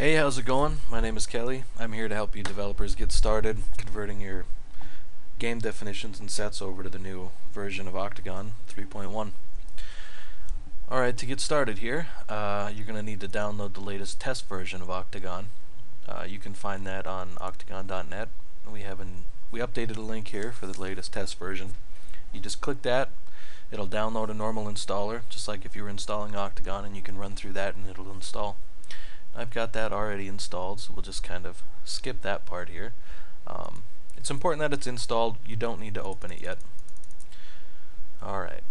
Hey, how's it going? My name is Kelly. I'm here to help you developers get started converting your game definitions and sets over to the new version of Octgn 3.1. Alright, to get started here, you're going to need to download the latest test version of Octgn. You can find that on octgn.net. We updated a link here for the latest test version. You just click that, it'll download a normal installer, just like if you were installing Octgn, and you can run through that and it'll install. I've got that already installed, so we'll just kind of skip that part here. It's important that it's installed. You don't need to open it yet. Alright.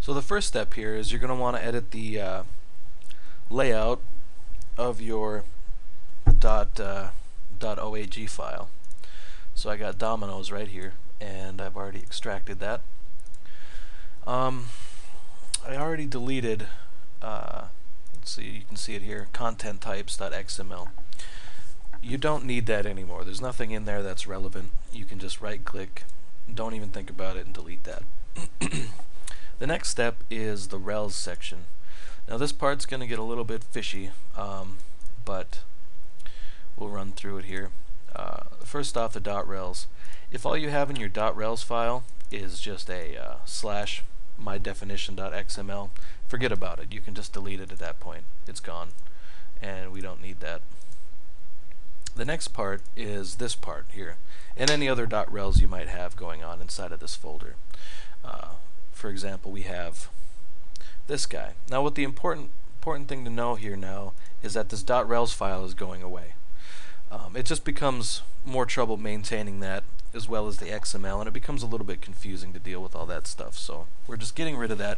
So the first step here is you're going to want to edit the layout of your .oag file. So I got dominoes right here, and I've already extracted that. I already deleted so you can see it here, content types.xml. You don't need that anymore. There's nothing in there that's relevant. You can just right click, don't even think about it, and delete that. The next step is the rels section. Now this part's going to get a little bit fishy, but we'll run through it here. First off, the .rels. If all you have in your .rels file is just a /mydefinition.xml, forget about it. You can just delete it at that point. It's gone, and we don't need that. The next part is this part here, and any other .rels you might have going on inside of this folder. For example, we have this guy. Now, what the important thing to know here now is that this .rels file is going away. It just becomes more trouble maintaining that, as well as the XML, and it becomes a little bit confusing to deal with all that stuff. So we're just getting rid of that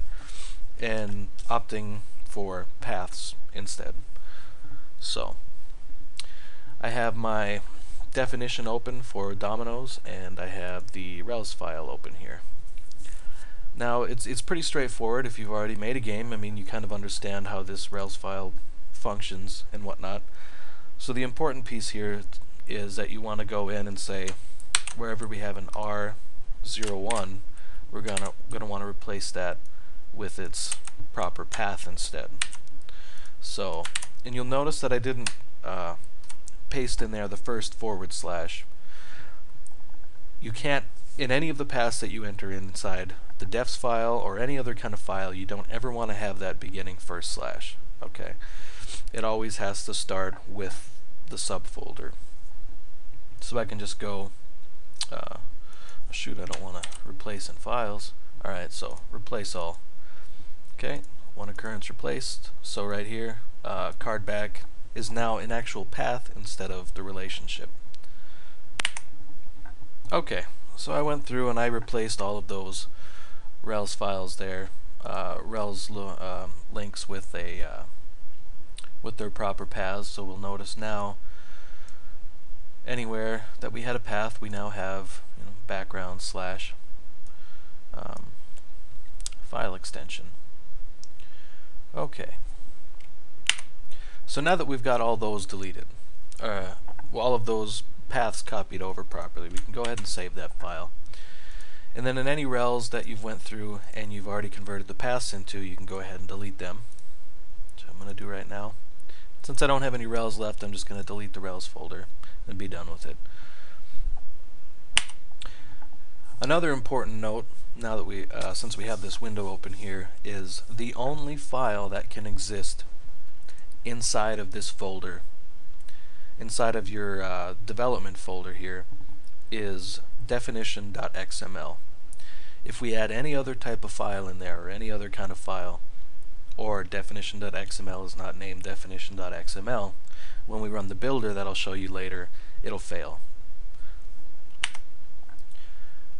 and opting for paths instead. So I have my definition open for dominoes, and I have the rels file open here. Now it's pretty straightforward if you've already made a game. I mean, you kind of understand how this rels file functions and whatnot. So the important piece here is that you want to go in and say, wherever we have an R01, we're gonna want to replace that with its proper path instead. So, and you'll notice that I didn't paste in there the first /. You can't, in any of the paths that you enter inside the defs file or any other kind of file, you don't ever want to have that beginning /. Okay, it always has to start with the subfolder. So I can just go, shoot, I don't want to replace in files. Alright, so replace all. Okay, one occurrence replaced. So right here, card back is now an actual path instead of the relationship. Okay, so I went through and I replaced all of those rels files there, rels links with their proper paths. So we'll notice now, anywhere that we had a path, we now have background / file extension. Okay. So now that we've got all those deleted, all of those paths copied over properly, we can go ahead and save that file. And then in any rels that you've went through and you've already converted the paths into, you can go ahead and delete them. So I'm going to do right now. Since I don't have any rels left, I'm just going to delete the rels folder and be done with it. Another important note, now that since we have this window open here, is the only file that can exist inside of this folder, inside of your development folder here, is definition.xml. If we add any other type of file in there, or any other kind of file, or definition.xml is not named definition.xml, when we run the builder that I'll show you later, it'll fail.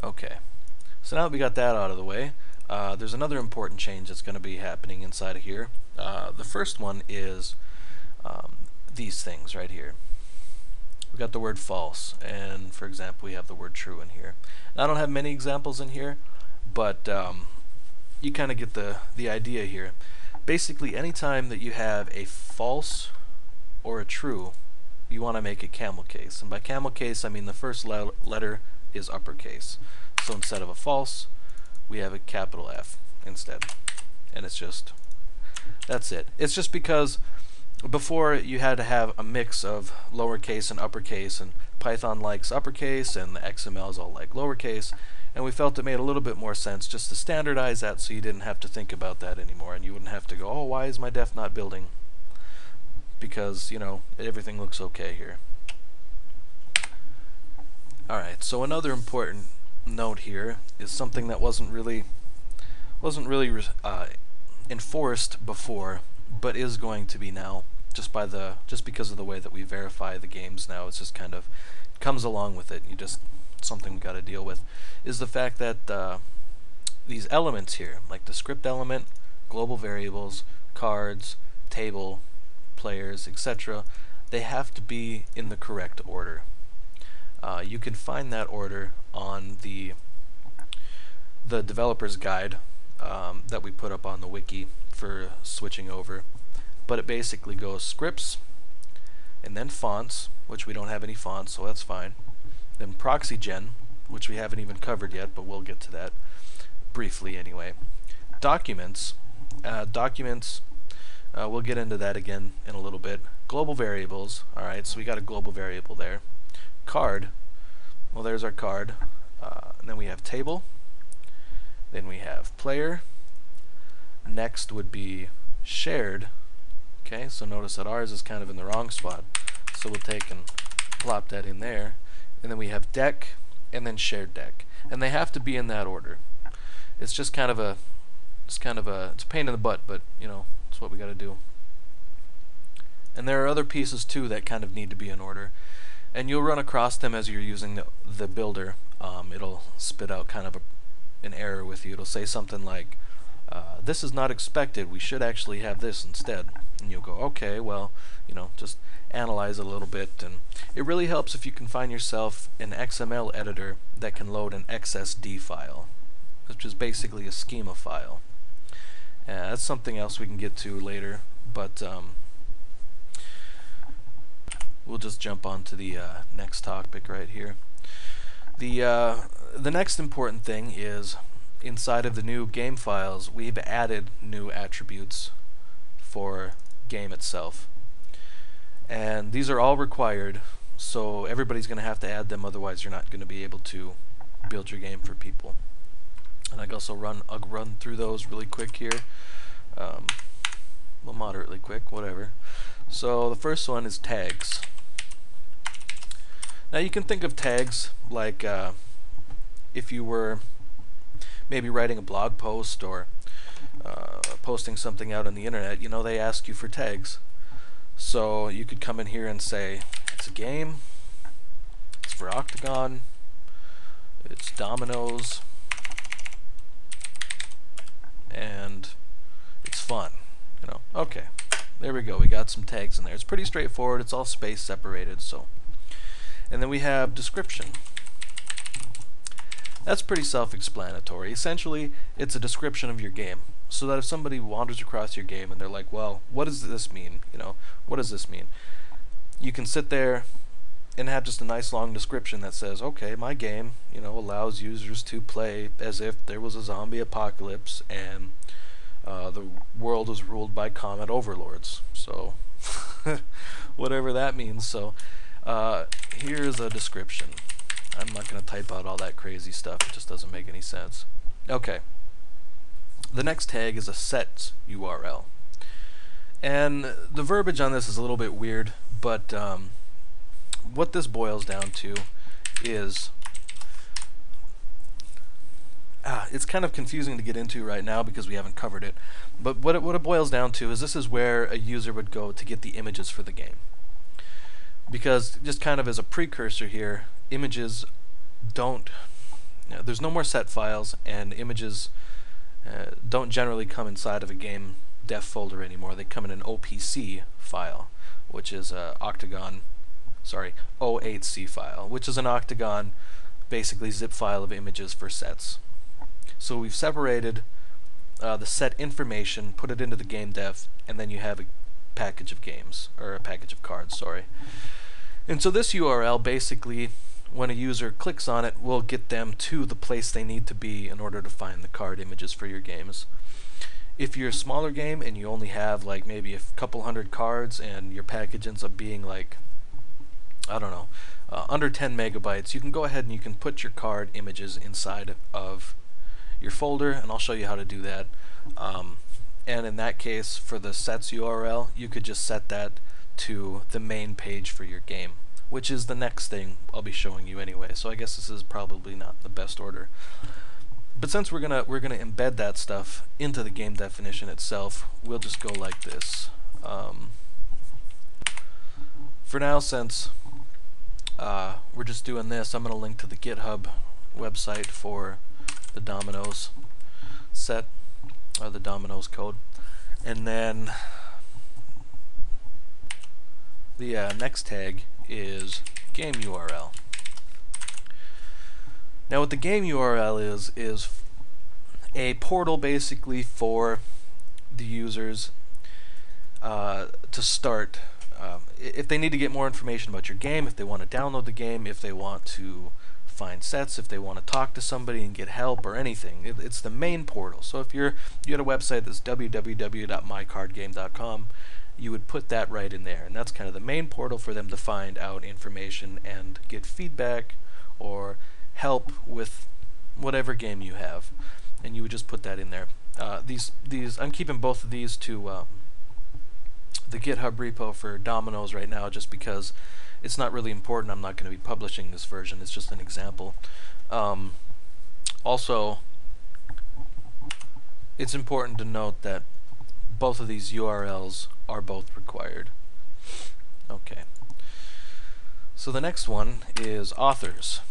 Okay, so now that we got that out of the way, there's another important change that's going to be happening inside of here. The first one is these things right here. We got the word false, and for example we have the word true in here. Now, I don't have many examples in here, but you kind of get the idea here. Basically, anytime that you have a false or a true, you want to make it camel case. And by camel case, I mean the first letter is uppercase. So instead of a false, we have a capital F instead. And it's just, that's it. It's just because before you had to have a mix of lowercase and uppercase, and Python likes uppercase and the XML is all like lowercase, and we felt it made a little bit more sense just to standardize that so you didn't have to think about that anymore, and you wouldn't have to go, oh, why is my def not building? Because, you know, everything looks okay here. Alright, so another important note here is something that wasn't really enforced before, but is going to be now, just because of the way that we verify the games now. It's just kind of comes along with it. Something we got to deal with is the fact that these elements here, like the script element, global variables, cards, table, players, etc., they have to be in the correct order. You can find that order on the developer's guide that we put up on the wiki for switching over. But it basically goes scripts, and then fonts, which we don't have any fonts, so that's fine. Then Octgn, which we haven't even covered yet, but we'll get to that briefly anyway. Documents, we'll get into that again in a little bit. Global variables, alright, so we got a global variable there. Card, well, there's our card. And then we have table, then we have player. Next would be shared. Okay, so notice that ours is kind of in the wrong spot, so we'll take and plop that in there. And then we have deck, and then shared deck, and they have to be in that order. It's just kind of a it's a pain in the butt, but you know, it's what we got to do. And there are other pieces too that kind of need to be in order, and you'll run across them as you're using the builder. It'll spit out kind of an error with you. It'll say something like, this is not expected, we should actually have this instead. And you'll go, okay, well, you know, just analyze it a little bit. And it really helps if you can find yourself an XML editor that can load an XSD file, which is basically a schema file. That's something else we can get to later, but we'll just jump on to the next topic right here. The next important thing is, inside of the new game files, we've added new attributes for game itself, and these are all required, so everybody's going to have to add them, otherwise you're not going to be able to build your game for people. And I'll run through those really quick here, well, moderately quick, whatever. So the first one is tags. Now you can think of tags like if you were maybe writing a blog post or posting something out on the internet, you know, they ask you for tags. So you could come in here and say, it's a game, it's for Octgn, it's dominoes, and it's fun. You know, okay, there we go, we got some tags in there. It's pretty straightforward, it's all space separated. So, and then we have description. That's pretty self-explanatory. Essentially, it's a description of your game, so that if somebody wanders across your game and they're like, well, what does this mean? You know, what does this mean? You can sit there and have just a nice long description that says, okay, my game, you know, allows users to play as if there was a zombie apocalypse and the world is ruled by comet overlords. So, whatever that means. So, here's a description. I'm not going to type out all that crazy stuff, it just doesn't make any sense. Okay. The next tag is a set URL. And the verbiage on this is a little bit weird, but what this boils down to is, it's kind of confusing to get into right now because we haven't covered it, but what it boils down to is this is where a user would go to get the images for the game. Because just kind of as a precursor here, images don't, you know, there's no more set files, and images don't generally come inside of a game def folder anymore. They come in an OPC file, which is a O8C file, which is an Octgn basically zip file of images for sets. So we've separated the set information, put it into the game def, and then you have a package of games, or a package of cards, sorry. And so this URL basically, when a user clicks on it, will get them to the place they need to be in order to find the card images for your games. If you're a smaller game and you only have like maybe a couple hundred cards and your package ends up being like, I don't know, under 10 megabytes, you can go ahead and you can put your card images inside of your folder, and I'll show you how to do that. And in that case, for the sets URL, you could just set that to the main page for your game, which is the next thing I'll be showing you anyway. So I guess this is probably not the best order. But since we're gonna embed that stuff into the game definition itself, we'll just go like this. For now, since we're just doing this, I'm gonna link to the GitHub website for the Dominoes set, or the Dominoes code, and then the next tag is game URL. Now what the game URL is a portal basically for the users to start. If they need to get more information about your game, if they want to download the game, if they want to find sets, if they want to talk to somebody and get help or anything, it's the main portal. So if you had a website that's www.mycardgame.com, you would put that right in there, and that's kind of the main portal for them to find out information and get feedback or help with whatever game you have, and you would just put that in there. These I'm keeping both of these to the GitHub repo for Dominoes right now, just because it's not really important. I'm not going to be publishing this version. It's just an example. Also, it's important to note that both of these URLs are both required. Okay. So the next one is authors.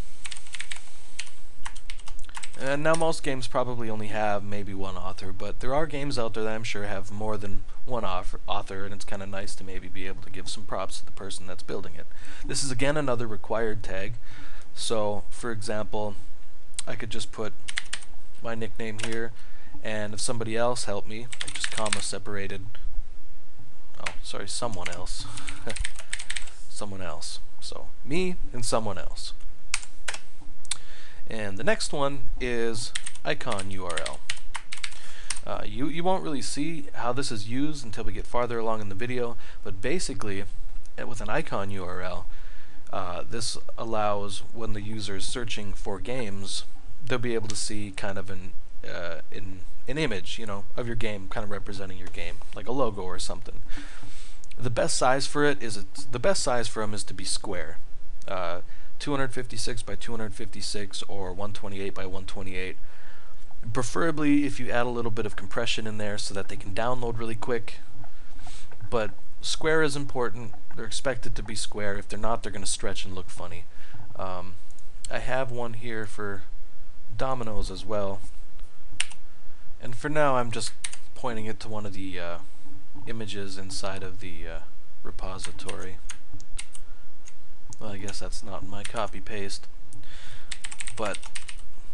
And now most games probably only have maybe one author, but there are games out there that I'm sure have more than one author, and it's kind of nice to maybe be able to give some props to the person that's building it. This is again another required tag. So for example, I could just put my nickname here, and if somebody else helped me, I just comma separated, oh sorry, someone else. Someone else. So me and someone else. And the next one is icon URL. You won't really see how this is used until we get farther along in the video, but basically with an icon URL, this allows when the user is searching for games, they'll be able to see kind of an image, you know, of your game, kind of representing your game, like a logo or something. The best size for it is them is to be square. 256 by 256 or 128 by 128. Preferably if you add a little bit of compression in there so that they can download really quick. But square is important. They're expected to be square. If they're not, they're going to stretch and look funny. I have one here for Dominoes as well. And for now, I'm just pointing it to one of the images inside of the repository. Well, I guess that's not my copy paste, but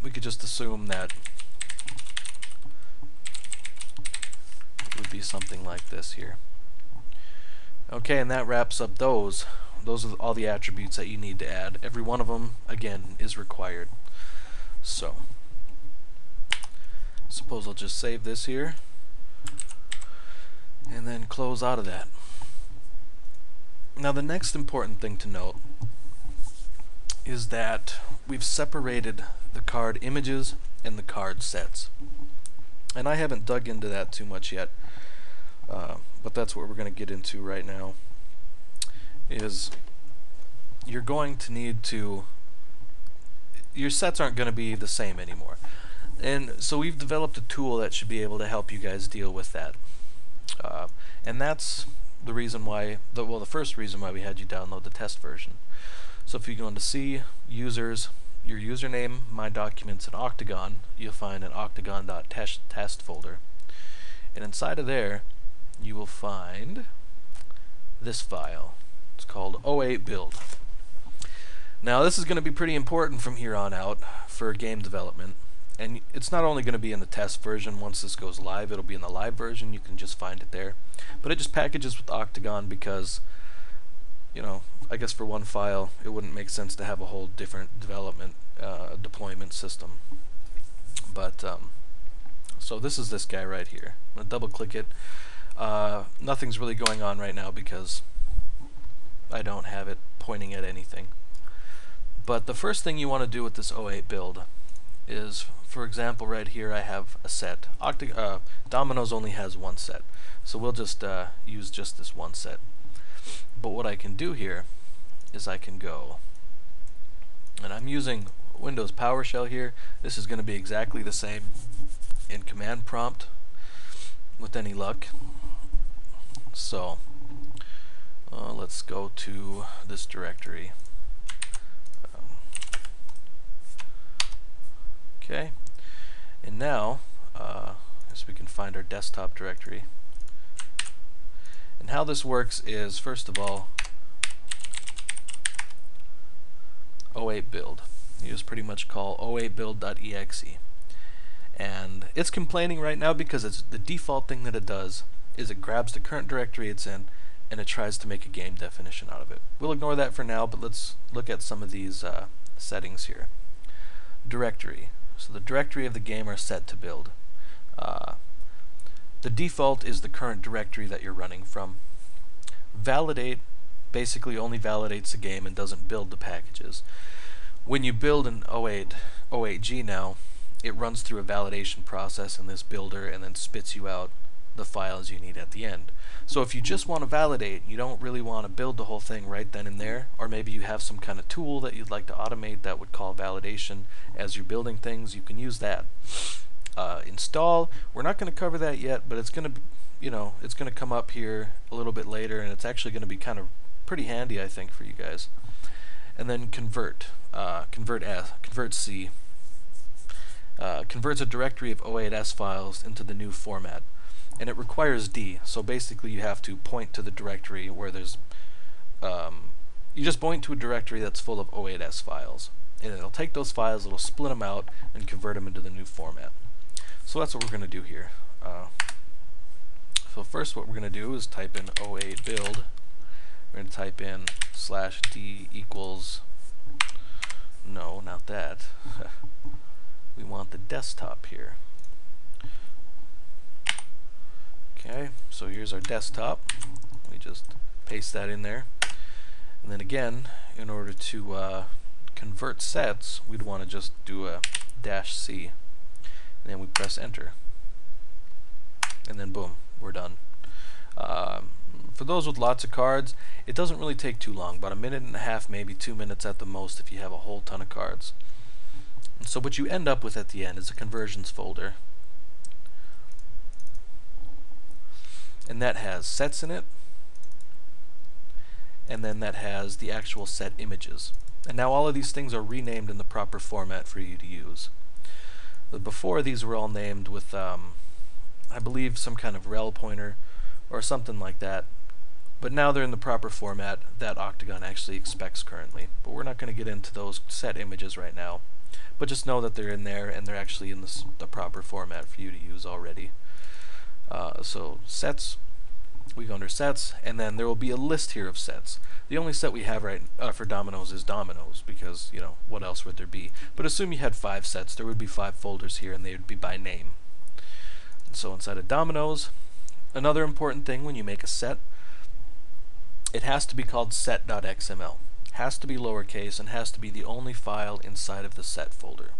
we could just assume that it would be something like this here. Okay, and that wraps up those. Those are all the attributes that you need to add. Every one of them, again, is required. So, suppose I'll just save this here, and then close out of that. Now the next important thing to note is that we've separated the card images and the card sets. And I haven't dug into that too much yet, but that's what we're going to get into right now. Is you're going to need to, your sets aren't going to be the same anymore. And so we've developed a tool that should be able to help you guys deal with that. And that's the reason why, the first reason why we had you download the test version. So if you go into C, Users, your username, My Documents, and Octgn, you'll find an octgn.test folder. And inside of there, you will find this file. It's called 08 build. Now this is going to be pretty important from here on out for game development. And it's not only going to be in the test version. Once this goes live, it'll be in the live version. You can just find it there. But it just packages with Octgn because, you know, I guess for one file, it wouldn't make sense to have a whole different development deployment system. But So this is this guy right here. I'm going to double click it. Nothing's really going on right now because I don't have it pointing at anything. But the first thing you want to do with this 08 build is, for example, right here I have a set. Dominoes only has one set, so we'll just use just this one set. But what I can do here is I can go, and I'm using Windows PowerShell here. This is going to be exactly the same in command prompt with any luck. So let's go to this directory. Okay, and now as we can find our desktop directory. And how this works is, first of all, 08 build. You just pretty much call 08 build.exe. And it's complaining right now because it's the default thing that it does is it grabs the current directory it's in and it tries to make a game definition out of it. We'll ignore that for now, but let's look at some of these settings here. Directory. So the directory of the game are set to build. The default is the current directory that you're running from. Validate basically only validates the game and doesn't build the packages. When you build an 08G now, it runs through a validation process in this builder and then spits you out the files you need at the end. So if you just want to validate, you don't really want to build the whole thing right then and there, or maybe you have some kind of tool that you'd like to automate that would call validation as you're building things, you can use that. Install, we're not going to cover that yet, but it's going to, it's going to come up here a little bit later, and it's actually going to be kind of pretty handy, I think, for you guys. And then convert, convert C, converts a directory of 08S files into the new format. And it requires D, so basically you have to point to the directory where there's, you just point to a directory that's full of 08S files. And it'll take those files, it'll split them out, and convert them into the new format. So that's what we're going to do here. So first what we're going to do is type in 08 build. We're going to type in /d equals, no, not that. We want the desktop here. Okay, so here's our desktop. We just paste that in there. And then again, in order to convert sets, we'd want to just do a -C. And then we press enter. And then boom, we're done. For those with lots of cards, it doesn't really take too long, about 1.5 minutes, maybe 2 minutes at the most if you have a whole ton of cards. And so what you end up with at the end is a conversions folder. And that has sets in it, and then that has the actual set images. And now all of these things are renamed in the proper format for you to use. Before, these were all named with, I believe, some kind of rel pointer or something like that. But now they're in the proper format that Octgn actually expects currently. But we're not going to get into those set images right now. But just know that they're in there and they're actually in the proper format for you to use already. So sets, we go under sets, and then there will be a list here of sets. The only set we have right for dominoes is dominoes, because what else would there be? But assume you had 5 sets, there would be 5 folders here, and they would be by name. So inside of dominoes, another important thing when you make a set, it has to be called set.xml. Has to be lowercase and has to be the only file inside of the set folder.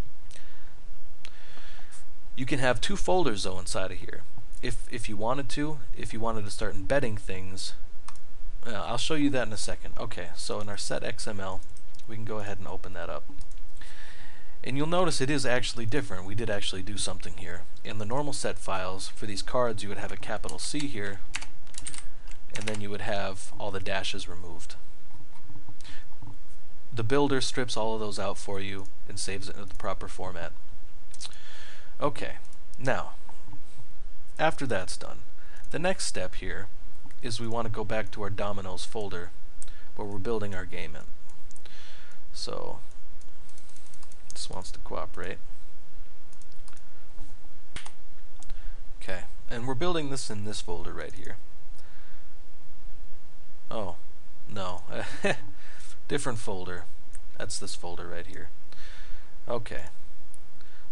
You can have 2 folders though inside of here. If you wanted to start embedding things, I'll show you that in a second. Okay, so in our set XML, we can go ahead and open that up. And you'll notice it is actually different. We did actually do something here. In the normal set files, for these cards, you would have a capital C here, and then you would have all the dashes removed. The builder strips all of those out for you and saves it in the proper format. Okay, now, after that's done, the next step here is we want to go back to our dominoes folder where we're building our game in. So this wants to cooperate. Okay, and we're building this in this folder right here. Oh, no. Different folder. That's this folder right here. Okay.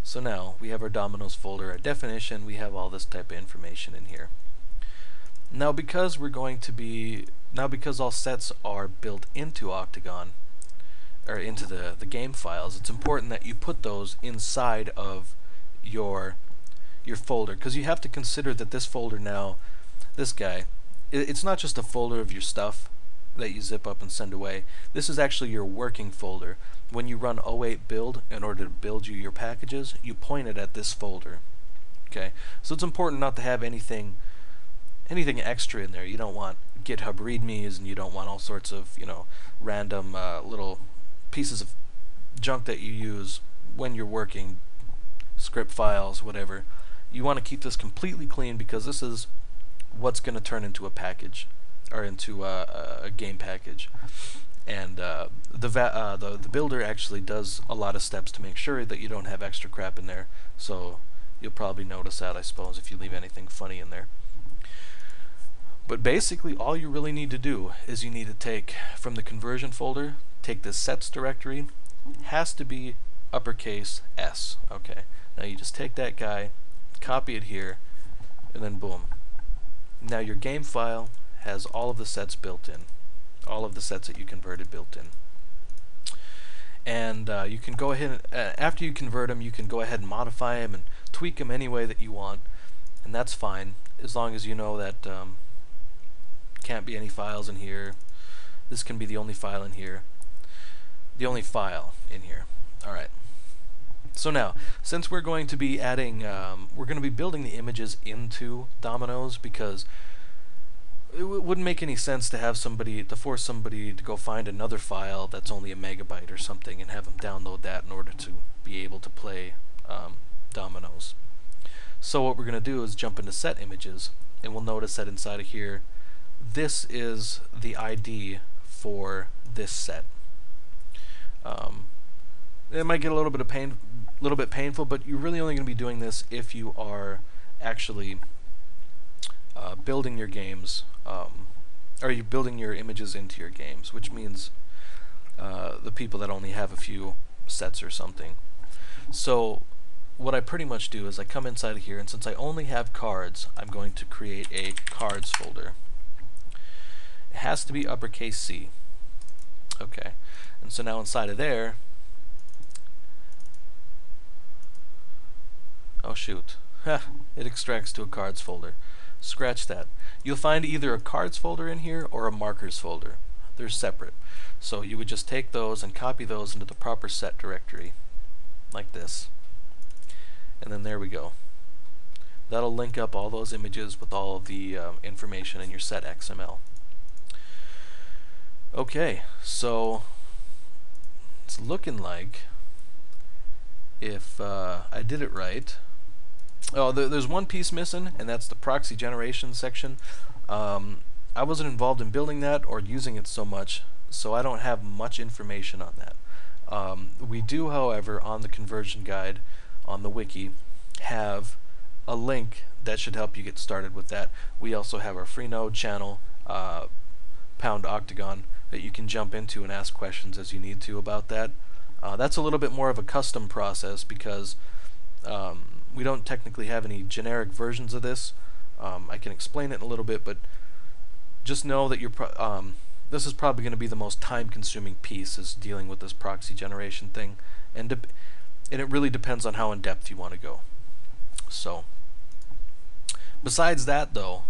So now we have our dominoes folder, our definition, we have all this type of information in here. Now because all sets are built into Octgn, or into the game files, it's important that you put those inside of your folder, because you have to consider that this folder now, this guy, it's not just a folder of your stuff that you zip up and send away. This is actually your working folder. When you run 08 build in order to build you your packages, you point it at this folder. Okay, so it's important not to have anything extra in there. You don't want GitHub readmes, and you don't want all sorts of random little pieces of junk that you use when you're working, script files, whatever. You want to keep this completely clean, because this is what's going to turn into a package, or into a game package. And the builder actually does a lot of steps to make sure that you don't have extra crap in there. So you'll probably notice that, I suppose, if you leave anything funny in there. But basically all you really need to do is you need to take from the conversion folder, take this sets directory, has to be uppercase S. Okay, now you just take that guy, copy it here, and then boom. Now your game file has all of the sets built in, all of the sets that you converted built in. And you can go ahead, after you convert them, you can go ahead and modify them and tweak them any way that you want, and that's fine, as long as you know that can't be any files in here. This can be the only file in here. The only file in here. Alright. So now, since we're going to be adding, we're going to be building the images into dominoes, because it wouldn't make any sense to have force somebody to go find another file that's only a megabyte or something and have them download that in order to be able to play dominoes. So what we're going to do is jump into set images, and we'll notice that inside of here, this is the ID for this set. It might get a little bit painful, but you're really only going to be doing this if you are actually building your games, or you're building your images into your games, which means the people that only have a few sets or something. So what I pretty much do is I come inside of here, and since I only have cards, I'm going to create a cards folder. It has to be uppercase C. Okay, and so now inside of there, oh shoot, it extracts to a cards folder. Scratch that. You'll find either a cards folder in here or a markers folder. They're separate. So you would just take those and copy those into the proper set directory, like this. And then there we go. That'll link up all those images with all of the information in your set XML. Okay, so it's looking like, if I did it right, oh, there's one piece missing, and that's the proxy generation section. I wasn't involved in building that or using it so much, so I don't have much information on that. We do, however, on the conversion guide on the wiki, have a link that should help you get started with that. We also have our Freenode channel, #Octgn, that you can jump into and ask questions as you need to about that. That's a little bit more of a custom process, because we don't technically have any generic versions of this. I can explain it in a little bit, but just know that this is probably going to be the most time-consuming piece, is dealing with this proxy generation thing, and it really depends on how in-depth you want to go. So, besides that though,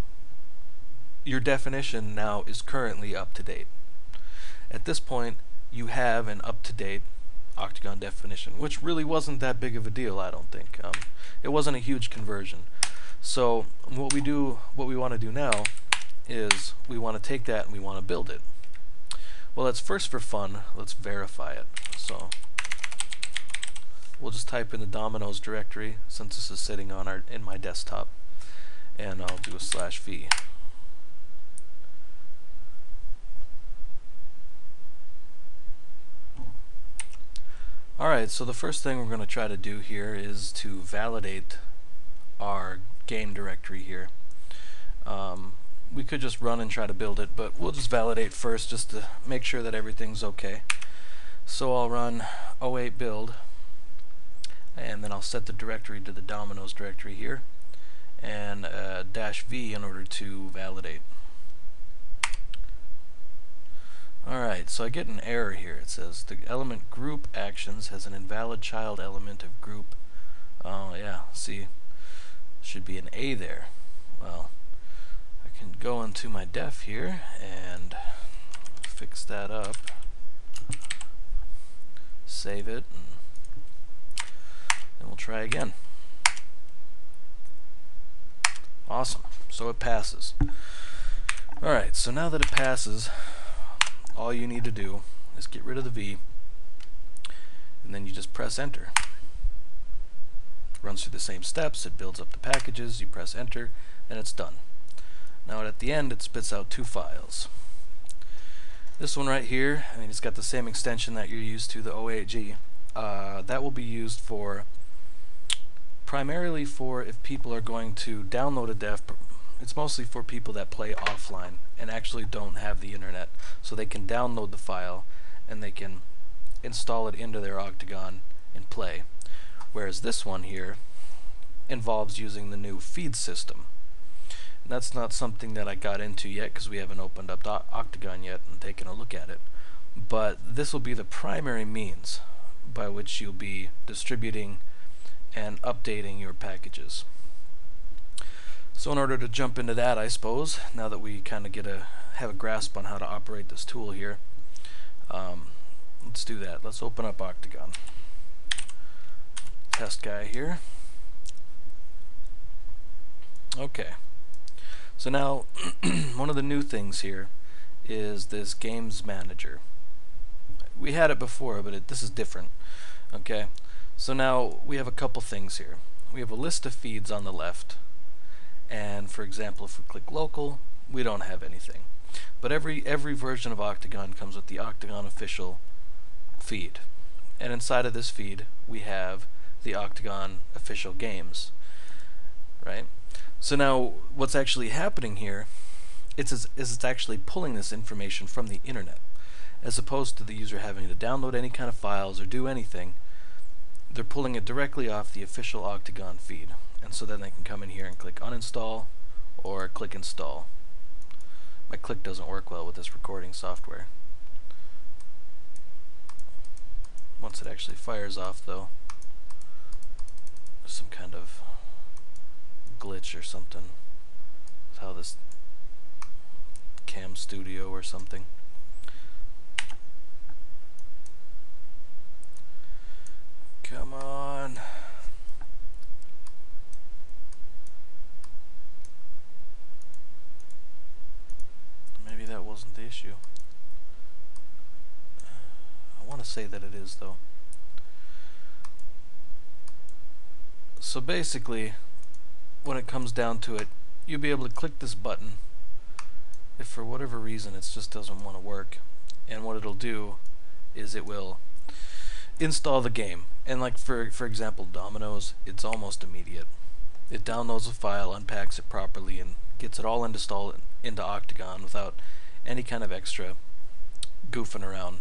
your definition now is currently up to date. At this point, you have an up-to-date Octgn definition, which really wasn't that big of a deal, I don't think. It wasn't a huge conversion. So what we want to do now is we want to take that and we want to build it. Well, let's first, for fun, let's verify it. So we'll just type in the dominoes directory, since this is sitting on in my desktop, and I'll do a /v. Alright, so the first thing we're going to try to do here is to validate our game directory here. We could just run and try to build it, but we'll just validate first, just to make sure that everything's okay. So I'll run 08 build, and then I'll set the directory to the Dominoes directory here, and -v in order to validate. Alright, so I get an error here. It says the element group actions has an invalid child element of group. Oh yeah, see, should be an A there. Well, I can go into my def here and fix that up, save it, and we'll try again. Awesome, so it passes. Alright, so now that it passes, all you need to do is get rid of the V, and then you just press enter. It runs through the same steps, it builds up the packages, you press enter, and it's done. Now at the end it spits out two files. This one right here, I mean, it's got the same extension that you're used to, the O8G. That will be used for primarily for if people are going to download a def. It's mostly for people that play offline and actually don't have the internet, so they can download the file and they can install it into their Octgn and play. Whereas this one here involves using the new feed system. And that's not something that I got into yet because we haven't opened up Octgn yet and taken a look at it. But this will be the primary means by which you'll be distributing and updating your packages. So in order to jump into that, I suppose, now that we kind of have a grasp on how to operate this tool here, let's do that. Let's open up Octgn. Test guy here. Okay. So now, one of the new things here is this Games Manager. We had it before, but this is different. Okay. So now we have a couple things here. We have a list of feeds on the left. And for example, if we click local, we don't have anything. But every version of Octgn comes with the Octgn official feed. And inside of this feed, we have the Octgn official games. Right? So now, what's actually happening here is it's actually pulling this information from the internet. As opposed to the user having to download any kind of files or do anything, they're pulling it directly off the official Octgn feed. And so then they can come in here and click uninstall or click install. My click doesn't work well with this recording software. Once it actually fires off though, there's some kind of glitch or something with how this Cam Studio or something. Come on. Maybe that wasn't the issue. I want to say that it is though. So basically, when it comes down to it, you'll be able to click this button if for whatever reason it just doesn't want to work, and what it'll do is it will install the game. And like for example Dominoes, it's almost immediate. It downloads a file, unpacks it properly, and gets it all installed into Octgn without any kind of extra goofing around.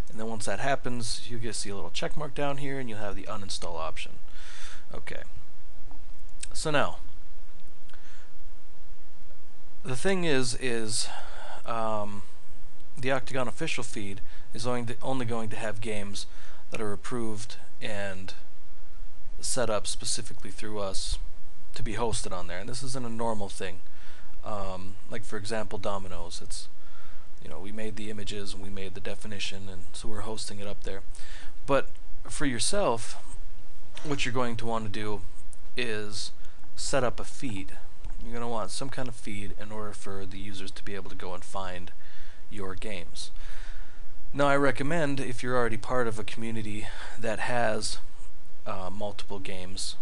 And then once that happens, you get to see a little check mark down here and you'll have the uninstall option. Okay. So now, the thing is the Octgn official feed is only going to have games that are approved and set up specifically through us to be hosted on there. And this isn't a normal thing. Like for example, Dominoes. It's, you know, we made the images and we made the definition, and so we're hosting it up there. But for yourself, what you're going to want to do is set up a feed. You're going to want some kind of feed in order for the users to be able to go and find your games. Now I recommend, if you're already part of a community that has multiple games,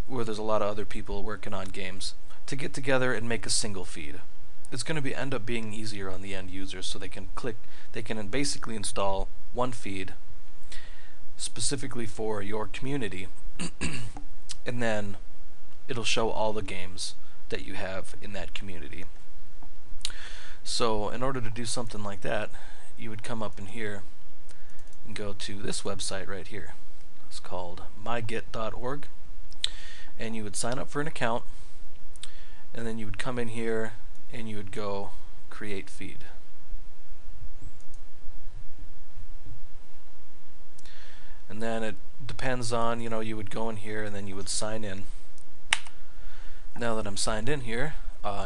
where there's a lot of other people working on games, to get together and make a single feed. It's going to end up being easier on the end users, so they can basically install one feed specifically for your community, and then it'll show all the games that you have in that community. So in order to do something like that, you would come up in here and go to this website right here. It's called mygit.org, and you would sign up for an account, and then you would come in here and you would go create feed. And then it depends on, you would go in here and then you would sign in. Now that I'm signed in here,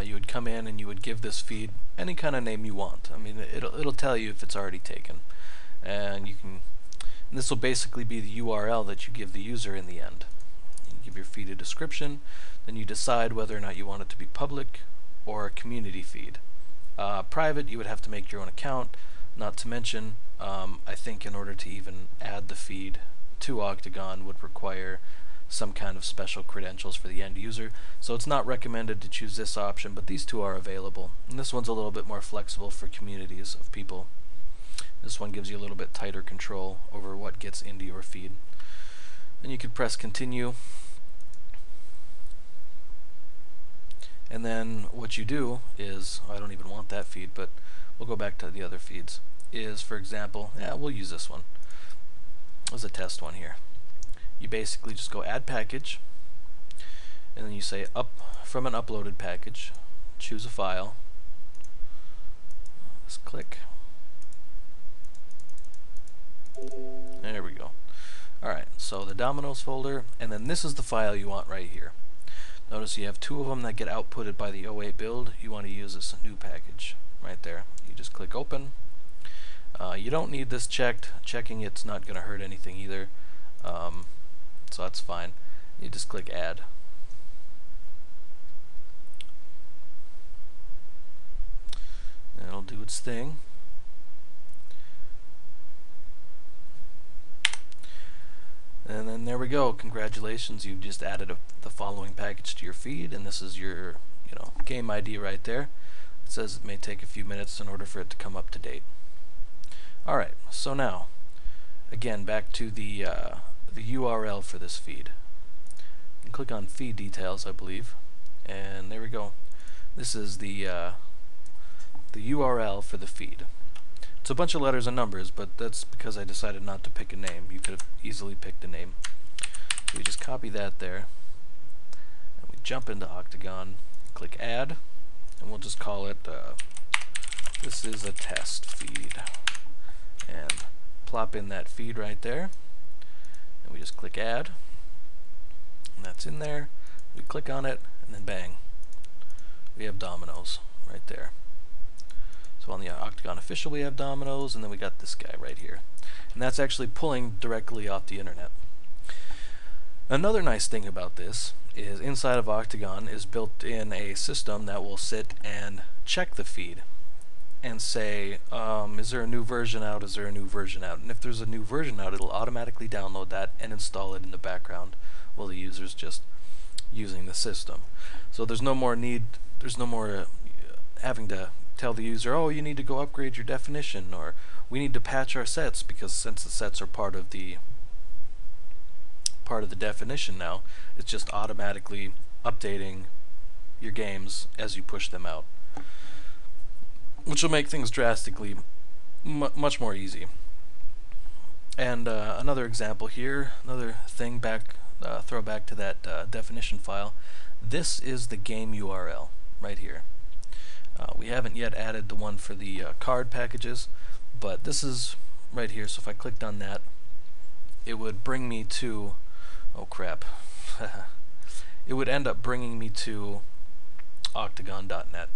you would come in and you would give this feed any kind of name you want. I mean, it'll tell you if it's already taken, and this will basically be the URL that you give the user in the end. You give your feed a description, then you decide whether or not you want it to be public or a community feed. Private, you would have to make your own account. Not to mention, I think in order to even add the feed to Octgn would require some kind of special credentials for the end user. So it's not recommended to choose this option, but these two are available. And this one's a little bit more flexible for communities of people. This one gives you a little bit tighter control over what gets into your feed. And you could press continue. And then what you do is, I don't even want that feed, but we'll go back to the other feeds, is, for example, we'll use this one as a test one here. You basically just go add package, and then you say up from an uploaded package, choose a file, just click. There we go. Alright, so the Dominoes folder, and then this is the file you want right here. Notice you have two of them that get outputted by the 08 build. You want to use this new package right there. You just click open. You don't need this checked. Checking it's not going to hurt anything either, so that's fine. You just click add. And it'll do its thing. And then there we go. Congratulations, you've just added the following package to your feed, and this is your game ID right there. It says it may take a few minutes in order for it to come up to date. Alright, so now again back to the URL for this feed. You can click on feed details, I believe, and there we go. This is the URL for the feed. It's a bunch of letters and numbers, but that's because I decided not to pick a name. You could have easily picked a name. So we just copy that there, and we jump into Octgn, click add, and we'll just call it this is a test feed, and plop in that feed right there, and we just click add, and that's in there. We click on it, and then bang, we have Dominoes right there. So on the Octgn official we have Dominoes, and then we got this guy right here, and that's actually pulling directly off the internet. Another nice thing about this is inside of Octgn is built in a system that will sit and check the feed and say, is there a new version out, is there a new version out? And if there's a new version out, it'll automatically download that and install it in the background while the user's just using the system. So there's no more having to tell the user, oh, you need to go upgrade your definition, or we need to patch our sets, because since the sets are part of the definition now, it's just automatically updating your games as you push them out, which will make things drastically much more easy. And another example here, another thing throw back to that definition file. This is the game URL right here. We haven't yet added the one for the card packages, but this is right here. So if I clicked on that, it would bring me to, oh crap, it would end up bringing me to octgn.net,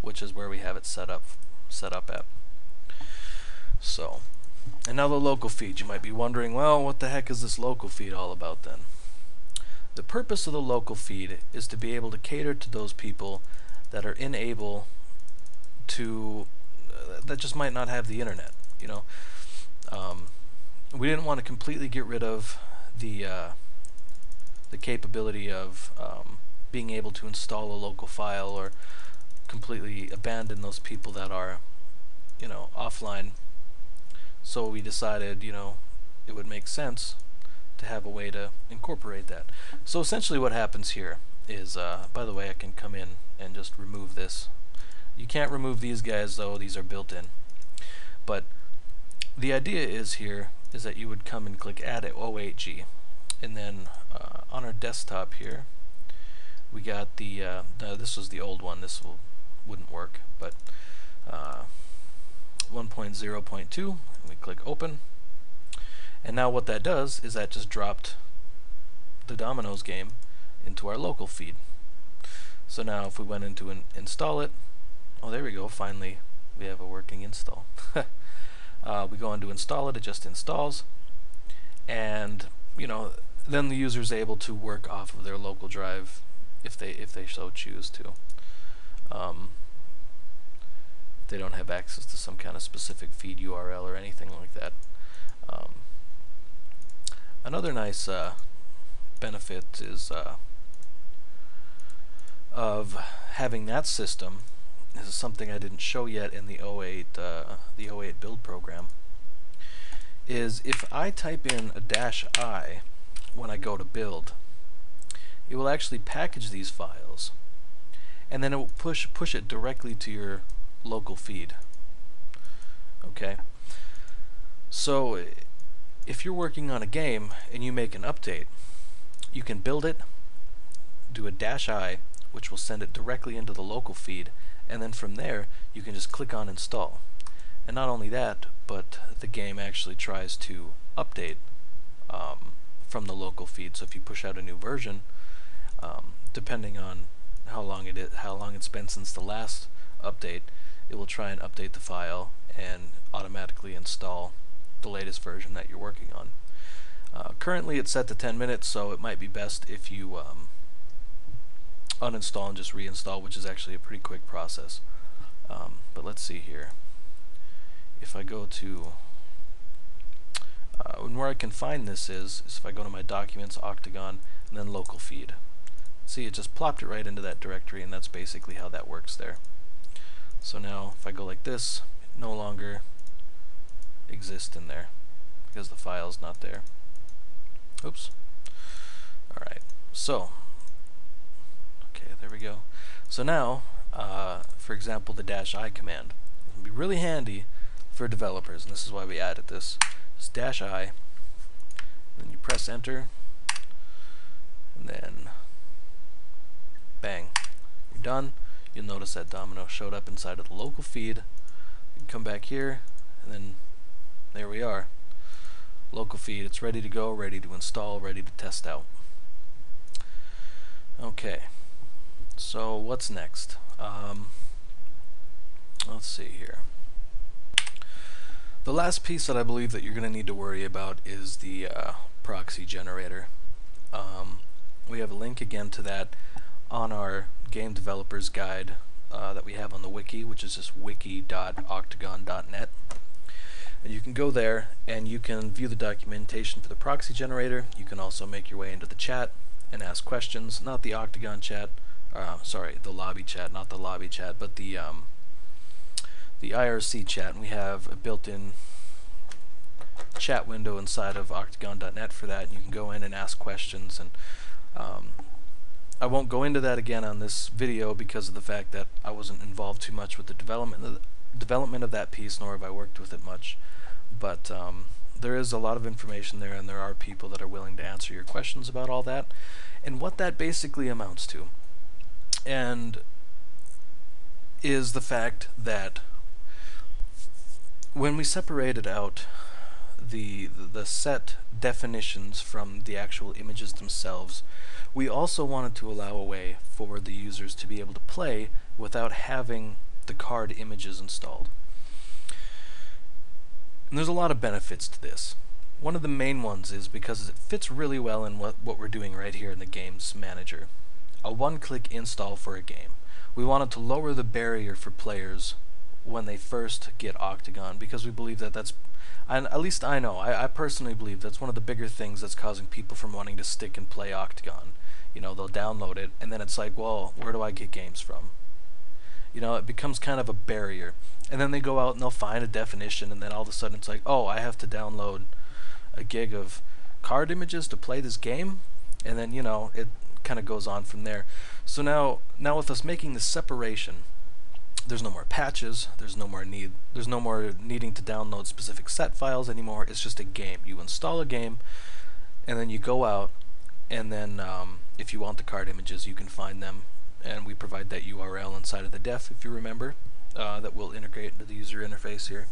which is where we have it set up at. So, and now the local feed. You might be wondering, well, what the heck is this local feed all about then? The purpose of the local feed is to be able to cater to those people that are unable to, that just might not have the internet, we didn't want to completely get rid of the capability of being able to install a local file, or completely abandon those people that are offline. So we decided it would make sense to have a way to incorporate that. So essentially what happens here is, by the way, I can come in and just remove this. You can't remove these guys though, these are built in. But the idea is that you would come and click add O8G, and then on our desktop here we got the this was the old one, this wouldn't work, but 1.0.2, and we click open, and now what that does is that just dropped the Dominoes game into our local feed. So now if we went into install it, oh there we go, finally we have a working install. We go into install it, it just installs, and you know, then the user is able to work off of their local drive if they so choose to. They don't have access to some kind of specific feed URL or anything like that. Another nice benefit is of having that system. This is something I didn't show yet in the 08 build program. Is if I type in a -i when I go to build, it will actually package these files, and then it will push it directly to your local feed. Okay, so if you're working on a game and you make an update, you can build it, do a -i, which will send it directly into the local feed, and then from there you can just click on install. And not only that, but the game actually tries to update from the local feed. So if you push out a new version, depending on how long it's been since the last update, it will try and update the file and automatically install the latest version that you're working on. Currently it's set to 10 minutes, so it might be best if you uninstall and just reinstall, which is actually a pretty quick process. But let's see here. If I go to and where I can find this is if I go to my documents, Octgn, and then local feed. See, it just plopped it right into that directory, and that's basically how that works there. So now if I go like this, it no longer exists in there because the file's not there. Oops. Alright, so okay, there we go. So now for example, the -i command would be really handy for developers, and this is why we added this. Just -i, then you press enter, and then bang, you're done. You'll notice that Domino showed up inside of the local feed. You can come back here, and then there we are. Local feed, it's ready to go, ready to install, ready to test out. Okay, so what's next? Let's see here. The last piece that I believe that you're going to need to worry about is the proxy generator. We have a link again to that on our game developers guide that we have on the wiki, which is just wiki.octgn.net. And you can go there and you can view the documentation for the proxy generator. You can also make your way into the chat and ask questions, not the Octgn chat, sorry, the lobby chat, not the lobby chat, but the IRC chat. And we have a built-in chat window inside of octgn.net for that, and you can go in and ask questions. And I won't go into that again on this video because of the fact that I wasn't involved too much with the development of that piece, nor have I worked with it much. But there is a lot of information there, and there are people that are willing to answer your questions about all that and what that basically amounts to. And is the fact that when we separated out the set definitions from the actual images themselves, we also wanted to allow a way for the users to be able to play without having the card images installed. And there's a lot of benefits to this. One of the main ones is because it fits really well in what we're doing right here in the Games Manager. A one-click install for a game. We wanted to lower the barrier for players when they first get Octgn, because we believe that that's, at least I know, I personally believe that's one of the bigger things that's causing people from wanting to stick and play Octgn. You know, they'll download it, and then it's like, well, where do I get games from? You know, it becomes kind of a barrier. And then they go out and they'll find a definition, and then all of a sudden it's like, oh, I have to download a gig of card images to play this game, and then, you know, it kind of goes on from there. So now with us making this separation, There's no more patches. There's no more needing to download specific set files anymore. It's just a game. You install a game, and then you go out, and then if you want the card images, you can find them, and we provide that URL inside of the def, if you remember, that will integrate into the user interface here.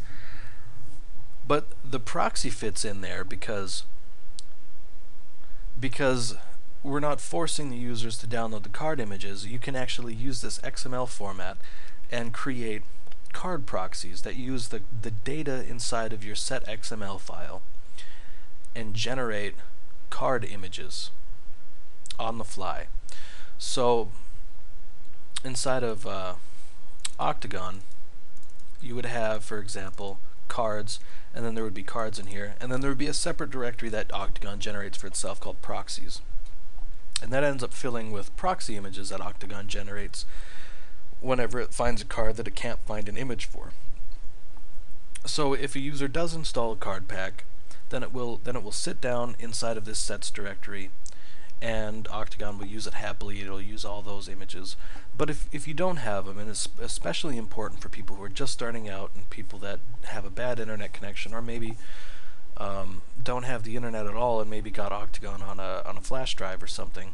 But the proxy fits in there because we're not forcing the users to download the card images. You can actually use this XML format and create card proxies that use the data inside of your set XML file and generate card images on the fly. So inside of Octgn, you would have, for example, cards, and then there would be cards in here, and then there would be a separate directory that Octgn generates for itself called proxies. And that ends up filling with proxy images that Octgn generates whenever it finds a card that it can't find an image for. So if a user does install a card pack, then it will sit down inside of this sets directory, and Octgn will use it happily. It'll use all those images. But if you don't have them, and it's especially important for people who are just starting out and people that have a bad internet connection, or maybe don't have the internet at all and maybe got Octgn on a flash drive or something,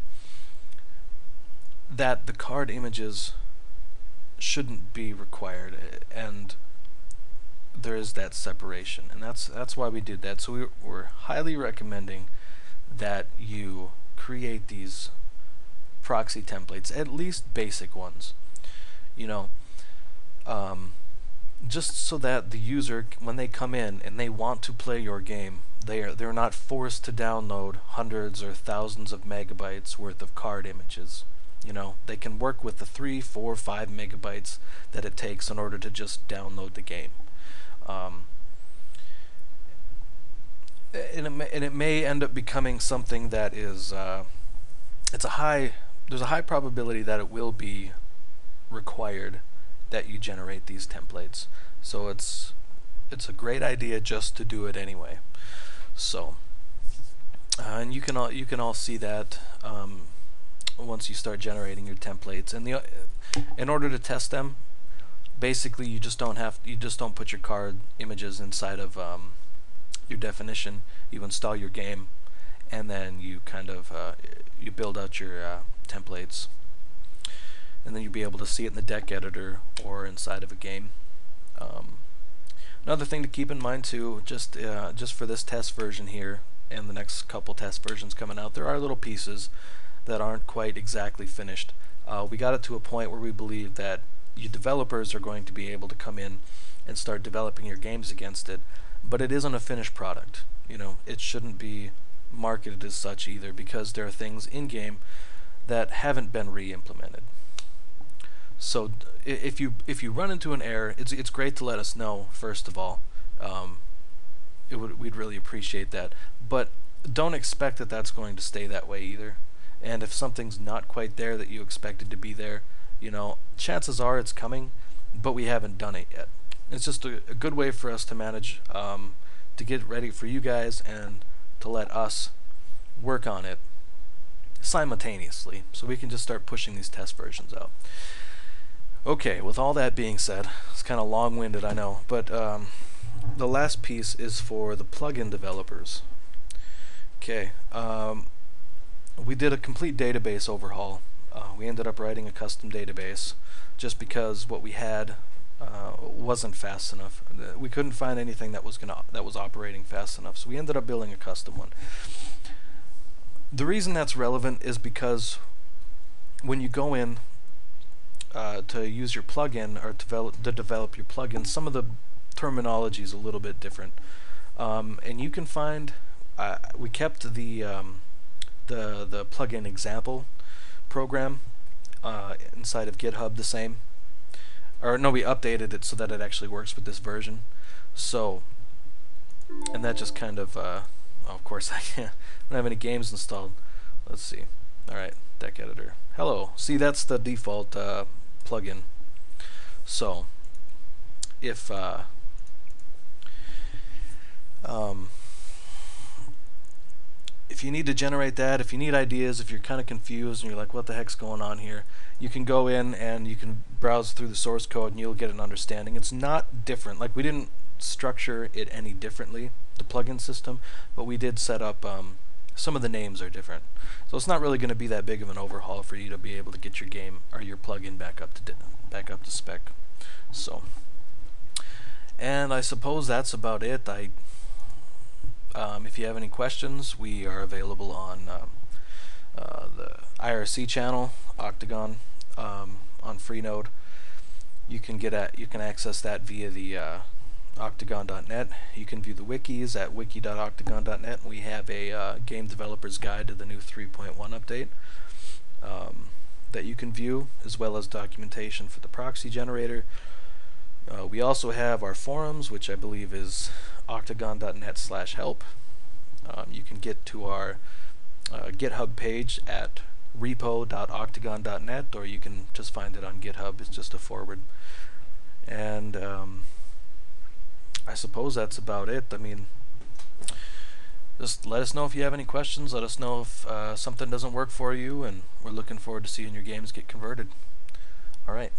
that the card images shouldn't be required, and there is that separation, and that's why we did that. So we're highly recommending that you create these proxy templates, at least basic ones, you know, just so that the user, when they come in and they want to play your game, they're not forced to download hundreds or thousands of megabytes worth of card images. You know, they can work with the 3, 4, 5 megabytes that it takes in order to just download the game. And it may end up becoming something that is there's a high probability that it will be required that you generate these templates. So it's a great idea just to do it anyway. So and you can all see that once you start generating your templates. And in order to test them, basically you just don't put your card images inside of your definition. You install your game, and then you kind of you build out your templates, and then you'll be able to see it in the deck editor or inside of a game. Another thing to keep in mind too, just for this test version here and the next couple test versions coming out, there are little pieces that aren't quite exactly finished. We got it to a point where we believe that you developers are going to be able to come in and start developing your games against it, but it isn't a finished product. You know, it shouldn't be marketed as such either, because there are things in game that haven't been re-implemented. So if you run into an error, it's great to let us know, first of all. We'd really appreciate that, but don't expect that that's going to stay that way either. And if something's not quite there that you expected to be there, you know, chances are it's coming, but we haven't done it yet. It's just a good way for us to manage, to get ready for you guys and to let us work on it simultaneously, so we can just start pushing these test versions out. Okay, with all that being said, it's kind of long-winded, I know, but the last piece is for the plugin developers. Okay, we did a complete database overhaul. We ended up writing a custom database just because what we had wasn't fast enough. We couldn't find anything that was operating fast enough, so we ended up building a custom one. The reason that's relevant is because when you go in to use your plugin or to develop your plugin, some of the terminology is a little bit different, and you can find we kept the plugin example program inside of GitHub the same, or no, we updated it so that it actually works with this version. So, and that just kind of of course I don't have any games installed. Let's see. Alright, deck editor. Hello. See, that's the default plugin. So if if you need to generate that, if you need ideas, if you're kind of confused and you're like, what the heck's going on here, you can go in and you can browse through the source code and you'll get an understanding. It's not different. Like, we didn't structure it any differently, the plugin system, but we did set up, some of the names are different. So it's not really going to be that big of an overhaul for you to be able to get your game or your plugin back up to spec. So, and I suppose that's about it. If you have any questions, we are available on the IRC channel, Octgn, on Freenode. You can access that via the octgn.net. You can view the wikis at wiki.octgn.net. We have a game developer's guide to the new 3.1 update that you can view, as well as documentation for the proxy generator. We also have our forums, which I believe is octgn.net/help. You can get to our GitHub page at repo.octgn.net, or you can just find it on GitHub. It's just a forward. And I suppose that's about it. I mean, just let us know if you have any questions. Let us know if something doesn't work for you, and we're looking forward to seeing your games get converted. All right.